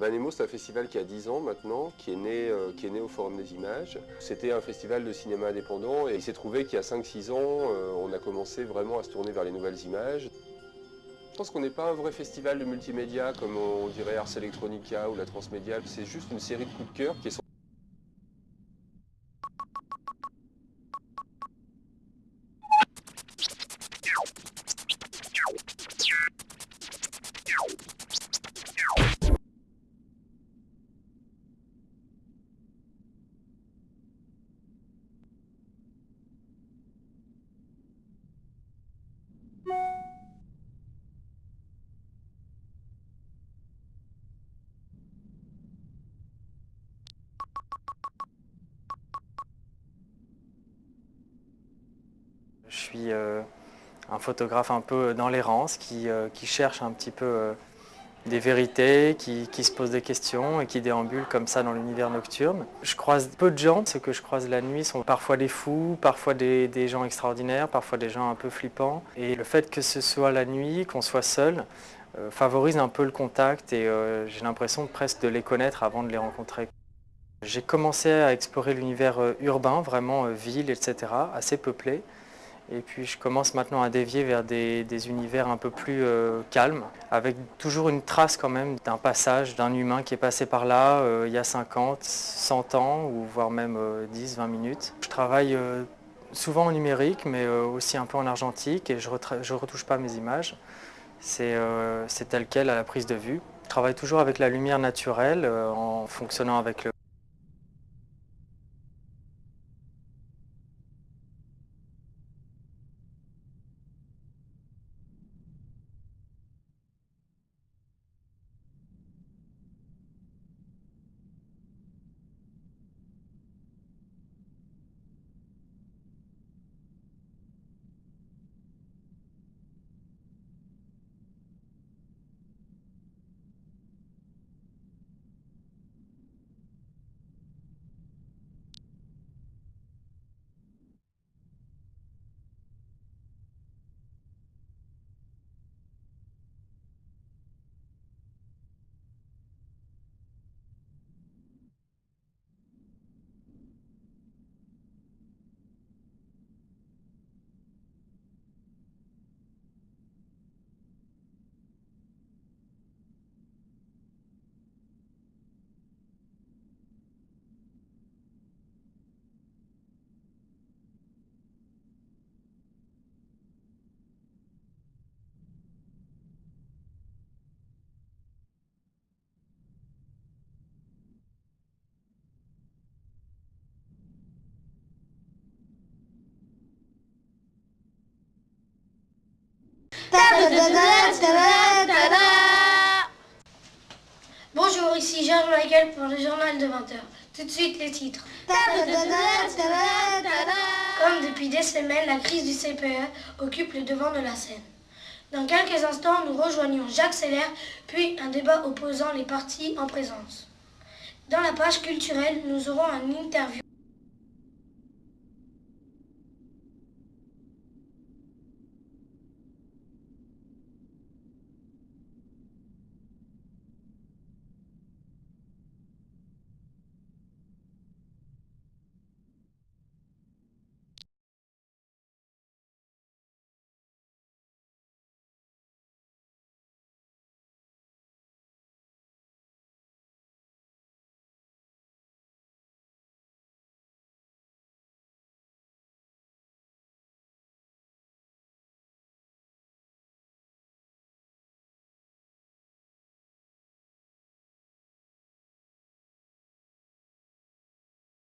Urbanemo, c'est un festival qui a 10 ans maintenant, qui est né au Forum des Images. C'était un festival de cinéma indépendant et il s'est trouvé qu'il y a 5-6 ans, on a commencé vraiment à se tourner vers les nouvelles images. Je pense qu'on n'est pas un vrai festival de multimédia comme on dirait Ars Electronica ou la Transmédia. C'est juste une série de coups de cœur qui est Je suis un photographe un peu dans l'errance qui cherche un petit peu des vérités, qui se pose des questions et qui déambule comme ça dans l'univers nocturne. Je croise peu de gens, ceux que je croise la nuit sont parfois des fous, parfois des gens extraordinaires, parfois des gens un peu flippants. Et le fait que ce soit la nuit, qu'on soit seul, favorise un peu le contact et j'ai l'impression presque de les connaître avant de les rencontrer. J'ai commencé à explorer l'univers urbain, vraiment ville, etc., assez peuplé. Et puis je commence maintenant à dévier vers des univers un peu plus calmes, avec toujours une trace quand même d'un passage d'un humain qui est passé par là il y a 50, 100 ans, ou voire même 10, 20 minutes. Je travaille souvent en numérique, mais aussi un peu en argentique, et je ne retouche pas mes images. C'est tel quel à la prise de vue. Je travaille toujours avec la lumière naturelle, en fonctionnant avec le Bonjour, ici Georges Michael pour le journal de 20h. Tout de suite les titres. Comme depuis des semaines, la crise du CPE occupe le devant de la scène. Dans quelques instants, nous rejoignons Jacques Seller, puis un débat opposant les partis en présence. Dans la page culturelle, nous aurons un interview